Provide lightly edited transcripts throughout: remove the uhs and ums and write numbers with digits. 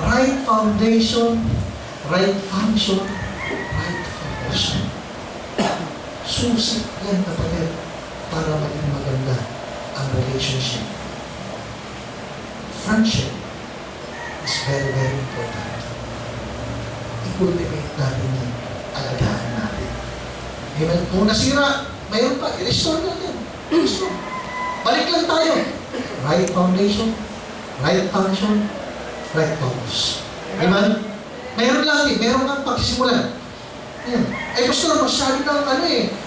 Right foundation, right function, right focus. Susi yan, kapatid, para maging maganda ang relationship. Friendship is very, very important. I-cultivate natin yan. Alagaan natin. Amen? Kung nasira, mayroon pa, i-restore natin. I-restore. Balik lang tayo. Right foundation, right function, right focus. Amen? Mayroon lang eh. Mayroon kang pagsisimulan. Ayan. Ay, pastor, masyado ng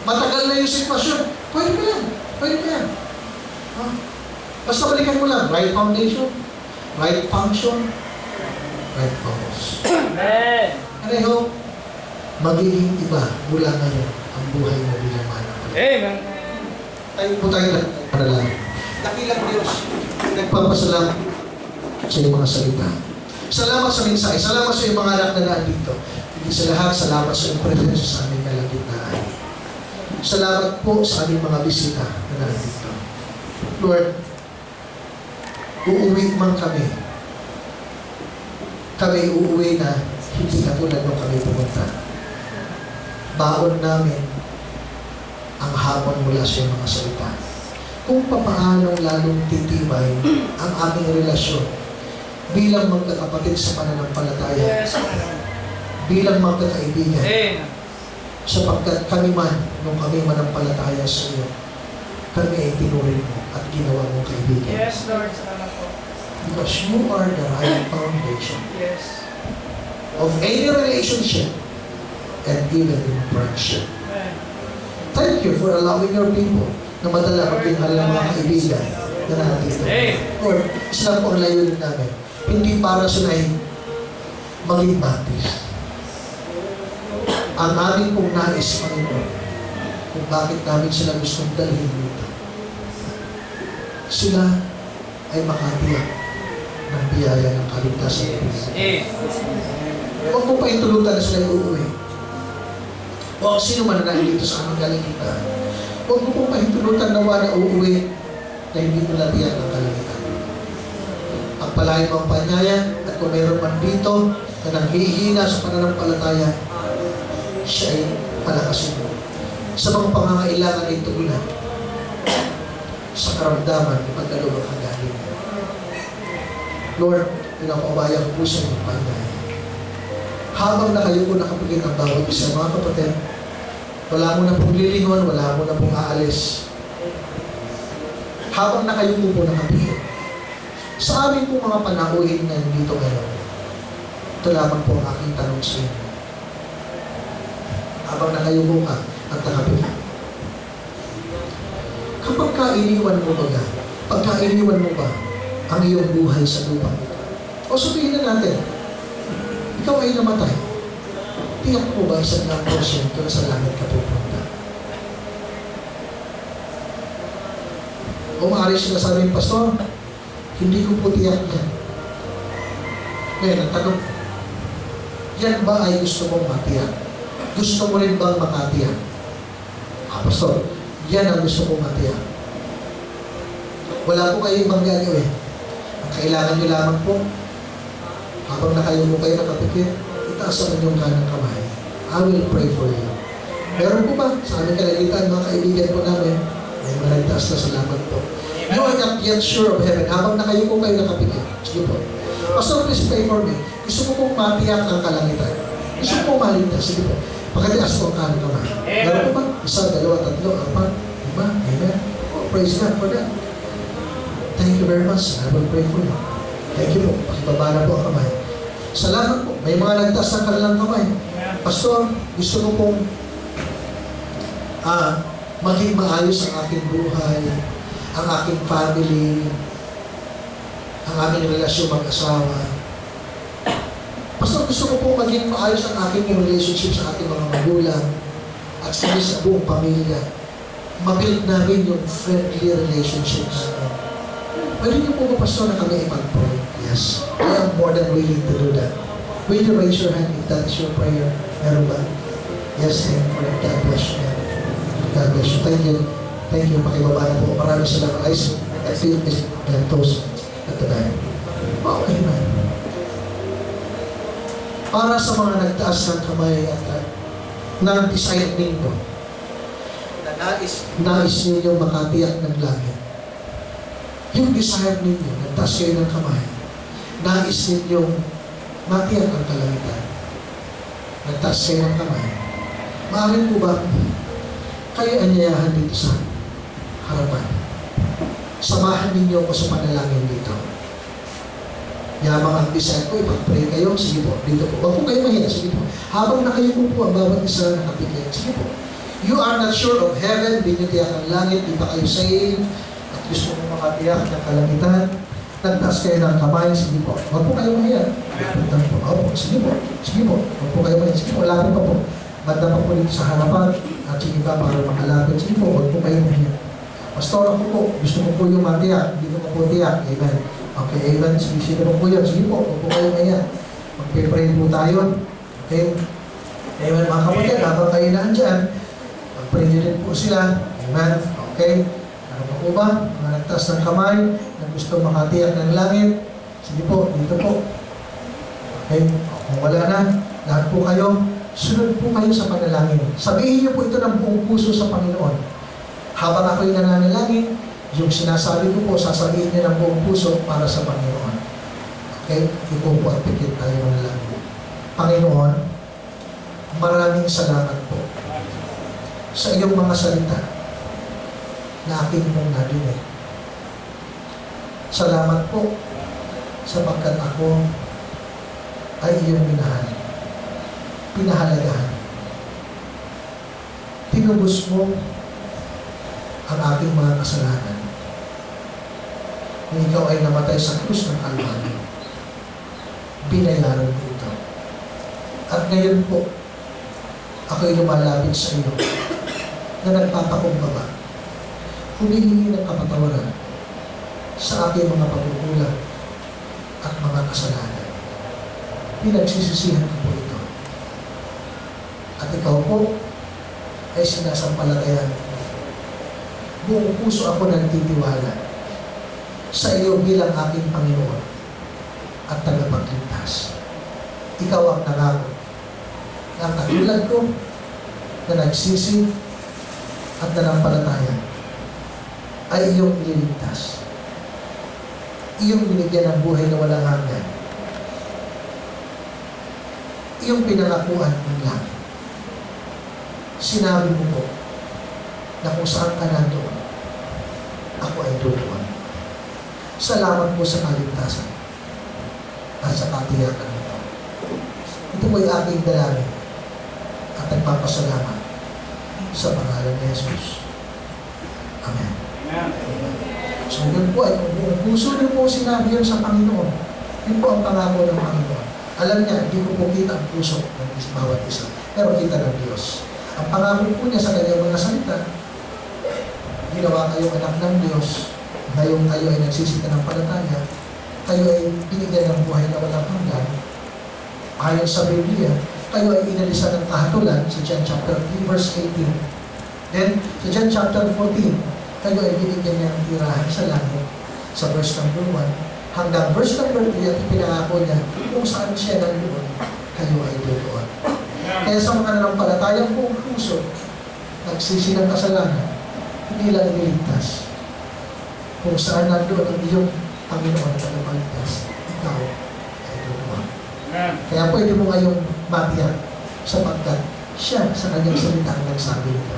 matagal na yung sitwasyon. Pwede ba yan? Pwede ba yan? Huh? Basta balikan mo lang. Right foundation, right function, right focus. Amen. And I hope, magiging iba mula ngayon ang buhay mo bilang manang. Amen. Tayo po tayo na panalangin. Dakilang Diyos, nagpapasalamat sa iyong mga salita. Salamat sa mensahe. Salamat sa iyong mga anak na nandito. Hindi sa lahat, salamat sa iyong presensya sa aming kalagitnaan. Salamat po sa aming mga bisita na nandito. Lord, uuwi man kami. Kami uuwi na hindi katulad nung kami pumunta. Baon namin ang hamon mula sa iyong mga salita. Kung papaano lalong titibay ang aming relasyon bilang magkakapatid sa pananampalataya, bilang magkakaibigan, sapagkat kami man, nung kami manampalataya sa iyo, kami ay tinurin mo at ginawa mong kaibigan. Yes, Lord. Salamat po. Because you are the right foundation of any relationship and even in friendship. Thank you for allowing your people na madala maging halang mga kaibigan na nandito. Lord, isa po ang layunin namin. Hindi para sila ay maging batis. Ang aming pong nais, Panginoon, kung bakit namin sila gustong dalhin dito. Sila ay makatiyak ng biyaya ng kaligtasan. Huwag mo pa itulutan na sila uuwi. O sino man na dito sa aming kaligtasan. Huwag mo pong pahintulutan na wala uuwi na hindi mo latiyan ng kalangitan. Pagpalain mo ang panyaya at kung mayroon man dito na nanghihina sa pananampalataya, siya ay palakasin mo. Sa mga pangangailangan ay tugulan. Sa karamdaman, ipagdalawang kagaling. Lord, pinapabaya ko po sa inyong panyaya. Habang na kayo po nakapagin ang bawat isa, mga kapatid, wala mo na pong lilingon, wala mo na pong aalis. Habang na kayo po nakapigil. Sa amin po mga panauhin na dito ngayon, ito lamang po ang aking tanong sa inyo. Habang na kayo po at nakapigil. Kapag kainiwan mo ba, pagkainiwan mo ba ang iyong buhay sa lupa ito? O sabihin na natin, ikaw ay namatay. Tiyak mo ba isang lang porsyento na sa langit ka pupunta? O maaari sila sabihin, Pastor, hindi ko po tiyak yan. Ngayon, ang tanong, yan ba ay gusto mong matiyak? Gusto mo rin bang makatiyak? Pastor, yan ang gusto mong matiyak. Wala po kayo ibang gagawin. Ang kailangan nyo lamang po, habang nakayo mo kayo nakapikit, itaas ang inyong kanang kamay. I will pray for you. Meron po ba? Sa aming kalalitan, mga kaibigan po namin, may mga nagtaas na salamat po. You are not yet sure of heaven. Habang nakayo po kayo nakapikit. Sige po. Pastor, please pray for me. Gusto ko pong matiyak ang kalangitan. Gusto ko pong maligtas. Sige po. Pakatias po ang kanang kamay. Meron po ba? Isa, dalawa, tatlo, apat, lima. Amen. Oh, praise God for that. Thank you very much. I will pray for you. Thank you po. Pakibaba na po ang kamay. Salamat po. May mga nagtaas ng kanilang kamay. Pastor, gusto ko pong maging maayos ang aking buhay, ang aking family, ang aming relasyon mag-asawa. Pastor, gusto ko pong maging maayos ang aking relationship sa ating mga magulang at sa buong pamilya. Mabuild namin yung friendly relationships. Pwede niyo po ba, Pastor, na kami ipag-pray? Yes. I am more than willing to do that. Will you raise your hand if that is your prayer? Meron ba? Yes, thank you for that. God bless you. God bless you. Thank you. Thank you. Pakibaba na po. Maraming salamat. I feel this and toes at the back. Okay, man. para sa mga nagtaas ng kamay at ng desire ninyo na nais ninyo makatiyak ng langit. Yung desire ninyo, nagtaas kayo ng kamay, nais ninyo matiyak ang kalangitan. Nagtaas kayo ng kamay. Maaaring po ba kayo anyayahan dito sa harapan? Samahan ninyo ako sa panalangin dito. Yamang ang desire ko, ipag-pray kayo. Sige po, dito po. Huwag po kayo mahiya. Sige po. Habang nakayuko po ang bawat isa nakapikit. Sige po. You are not sure of heaven. Di nyo tiyak ang langit. Di pa kayo saved. At gusto mo makatiyak ng kalangitan. Nagtaas kayo ng kamay. Sige po. Huwag po kayo mahiya. Opo. Sige po. Sige po. Huwag po kayo mahiya. Sige po. Lapit pa po. Banda pa po dito sa harapan. At sige pa para makalapit. Sige po. Huwag po kayo mahiya. Pastor ako po. Gusto ko po yung matiyak. Hindi ko po tiyak. Amen. Okay, amen. Sige po yun. Sige po, huwag po kayo ngayon. Magpipray po tayo. Okay? Amen, mga kapatid, habang kayo na andyan, magpray nyo rin po sila. Amen. Okay? Ano pa po ba? Mga nagtaas ng kamay, na gusto makatiyak ng langit. Sige po, dito po. Okay? Kung wala na, lahat po kayo, sunod po kayo sa panalangin. Sabihin niyo po ito ng buong puso sa Panginoon. Habang ako'y nananalangin, yung sinasabi ko po, sasabihin niya ng buong puso para sa Panginoon. Okay? Ito po at pikit tayo manalangin. Panginoon, maraming salamat po sa iyong mga salita na aking mong narinig. Salamat po sapagkat ako ay iyong minahal. Pinahalagahan. Tinubos mo ang aking mga kasalanan. Kung ikaw ay namatay sa krus ng Kalbaryo, binayaran mo ito. At ngayon po, ako'y lumalapit sa iyo na nagpapakumbaba, humihingi ng kapatawaran sa aking mga pagkukulang at mga kasalanan. Pinagsisisihan ko po ito. At ikaw po ay sinasampalatayan. Buong puso ako nagtitiwala sa iyo bilang aking Panginoon at tagapagligtas. Ikaw ang nangako na katulad ko na nagsisi at nanampalataya ay iyong ililigtas. Iyong binigyan ng buhay na walang hanggan. Iyong pinangakuan ng langit. Sinabi mo po na kung saan ka nandoon, ako ay doon. Salamat po sa kaligtasan at sa katiyakan nito. Ito po ay aking dalangin at nagpapasalamat sa pangalan ni Jesus. Amen. So yun po ay kung puso niyo po sinabi yun sa Panginoon, yun po ang pangako ng Panginoon. Alam niya, hindi ko po kita ang puso ng bawat isa, pero kita ng Diyos. Ang pangako po niya sa kanyang mga salita, ginawa kayong anak ng Diyos, ngayong kayo ay nagsisita ng palataya, kayo ay binigyan ng buhay na walang hanggan. Ayon sa Biblia, kayo ay inalisan ng kahatulan sa John chapter 3 verse 18. Then, sa John chapter 14, kayo ay binigyan ng tirahan sa langit sa verse number 1 hanggang verse number 3 at pinangako niya kung saan siya nandoon, kayo ay doon. Kaya sa mga nanampalatayang buong puso, nagsisi ng kasalanan, hindi lang iniligtas. Kung saan nandoon ang iyong Panginoon at tagapagligtas, ikaw ay doon. Kaya pwede mo ngayong matiyak sapagkat siya sa kanyang salita ang nagsabi nito.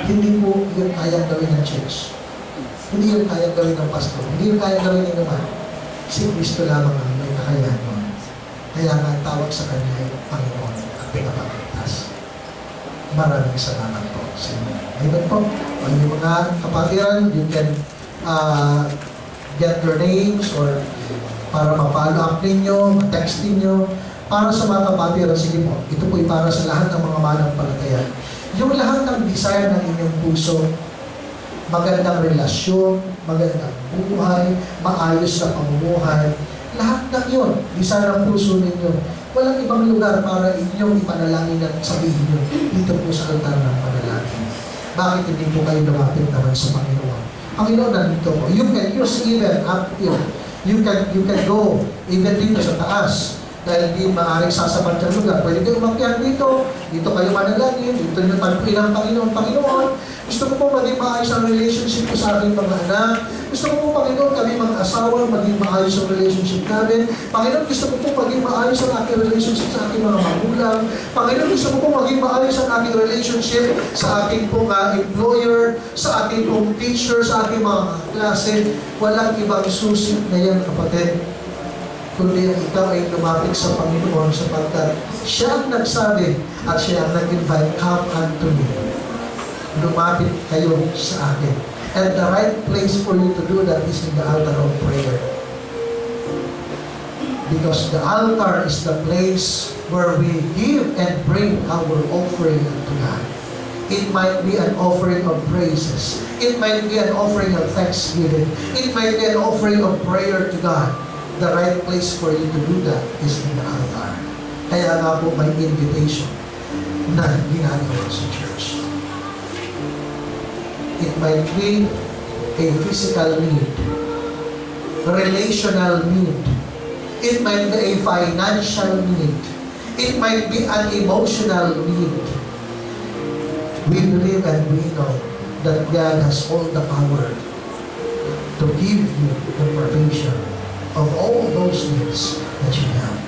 Hindi po yun kayang gawin ng church. Hindi yun kayang gawin ng pastor. Hindi yun kayang gawin ng naman. Si Kristo lamang ang may kakayahan mo. Kaya nga ang tawag sa kanya ay Panginoon at tagapagligtas. Maraming salamat po sa inyo. Amen po. Ang mga kapatiran, you can get your names or para ma-follow up ninyo, ma-text ninyo. Para sa mga kapatiran, sige po, ito po ay para sa lahat ng mga manampalataya. Yung lahat ng desire ng inyong puso, magandang relasyon, magandang buhay, maayos na pamumuhay, lahat ng yun, desire ng puso ninyo. Walang ibang lugar para inyong ipanalangin at sabihin nyo, dito po sa altar ng panalangin. Bakit hindi po kayo lumapit naman sa Panginoon? Panginoon, nandito po. You can use even up here. You can go even dito sa taas. dahil di maaaring sasabat ng lugar. Pwede kayo umakyat dito, dito kayo manalangin, dito nyo tagpuin ang Panginoon. Gusto ko po maging maayos ang relationship ko sa aking mga anak. Gusto ko po, Panginoon, kami mga asawa, maging maayos ang relationship namin. Panginoon, gusto ko po maging maayos ang aking relationship sa aking mga magulang. Panginoon, gusto ko po maging maayos ang aking relationship sa aking pong employer, sa aking pong teacher, sa aking mga klase. Walang ibang susi na yan, kapatid, kundi ang ikaw ay lumapit sa Panginoon sapagkat siya ang nagsabi at siya ang nag-invite, come unto me. Lumapit kayo sa akin. And the right place for you to do that is in the altar of prayer. Because the altar is the place where we give and bring our offering unto God. It might be an offering of praises. It might be an offering of thanksgiving. It might be an offering of prayer to God. The right place for you to do that is in the altar. Kaya nga po may invitation na ginagawa sa church. It might be a physical need, relational need. It might be a financial need. It might be an emotional need. We believe and we know that God has all the power to give you the provision of all those needs that you have.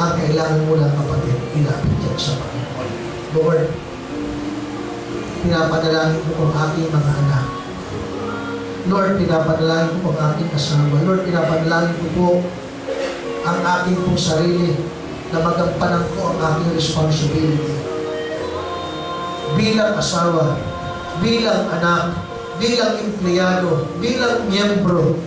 Ang kailangan mo lang, kapatid, ilapit yan sa Panginoon. Lord, pinapanalangin ko ang aking mga anak. Lord, pinapanalangin ko ang aking asawa. Lord, pinapanalangin ko po ang aking pong sarili na magampanan ko ang aking responsibility. Bilang asawa, bilang anak, bilang empleyado, bilang miyembro,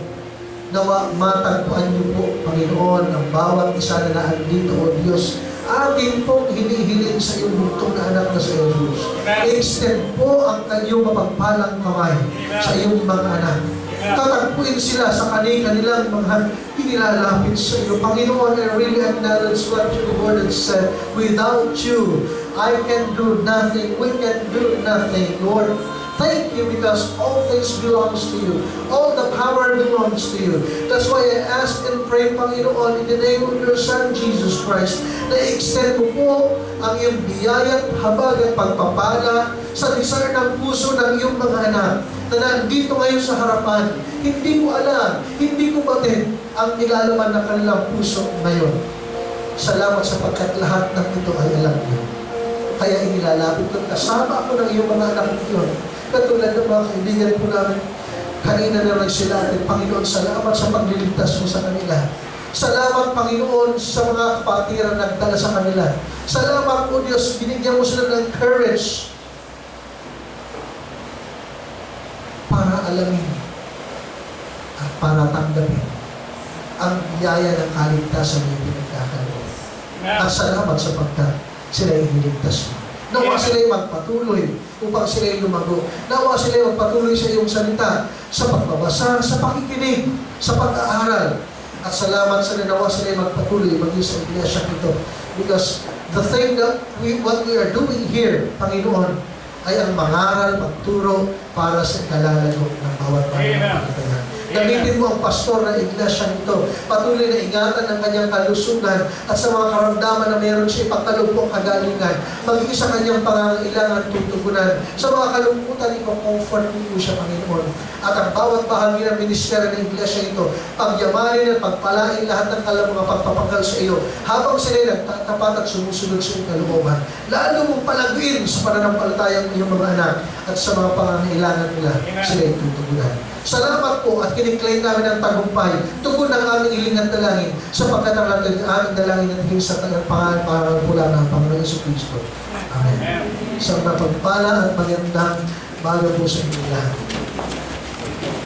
na matagpuan niyo po, Panginoon, ang bawat isa na naandito, O Diyos, akin pong hinihiling sa iyong bugtong na anak na sa Jesus. I-extend po ang kanyang mapagpalang kamay sa iyong mga anak. Tatagpuin sila sa kanilang mga inilalapit sa iyo. Panginoon, I really acknowledge what your word has said. Without you, I can do nothing. We can do nothing, Lord. Thank you because all things belongs to you. All the power belongs to you. That's why I ask and pray, Panginoon, in the name of your Son, Jesus Christ, na i-extend mo po ang iyong biyaya, habag at pagpapala sa desire ng puso ng iyong mga anak na nandito ngayon sa harapan. Hindi ko alam, hindi ko batid ang nilalaman ng kanilang puso ngayon. Salamat sapagkat lahat ng ito ay alam niyo. Kaya inilalapit ko, kasama ako ng iyong mga anak ngayon. Katulad ng mga kaibigan po namin, kanina na sila atin, Panginoon, salamat sa pagliligtas mo sa kanila. Salamat, Panginoon, sa mga kapatiran na nagdala sa kanila. Salamat po, Diyos, binigyan mo sila ng courage para alamin at para tanggapin ang biyaya ng kaligtasan na pinagkakaloob. At salamat sapagkat sila iniligtas mo. Nawa sila'y magpatuloy upang sila'y lumago. Nawa sila'y magpatuloy sa iyong salita, sa pagbabasa, sa pakikinig, sa pag-aaral. At salamat sa nawa sila'y magpatuloy maging sa iglesia ito. Because the thing that what we are doing here, Panginoon, ay ang mangaral, magturo para sa kalalago ng bawat pananampalataya. Gamitin mo ang pastor ng iglesia nito. Patuloy na ingatan ang kanyang kalusugan at sa mga karamdaman na meron siya ipagkalugpong kagalingan. Magiging sa kanyang pangangailangan tutugunan. Sa mga kalungkutan, ipag-comfort mo siya, Panginoon. At ang bawat bahagi ng ministeryo ng iglesia ito, pagyamanin at pagpalain lahat ng mga pagpapagal sa iyo habang sila nagtatapat at sumusunod sa iyong kalooban. Lalo mong palaguin sa pananampalataya ng iyong mga anak at sa mga pangangailangan nila sila itutugunan. Salamat po at kiniklaim namin ang tagumpay. Tugon ang aming hiling at dalangin sapagkat ang aming dalangin at hingin sa pangalan para pula ng Panginoon Jesucristo. Amen. Sa mapagpala at magandang bago po sa inyo lahat.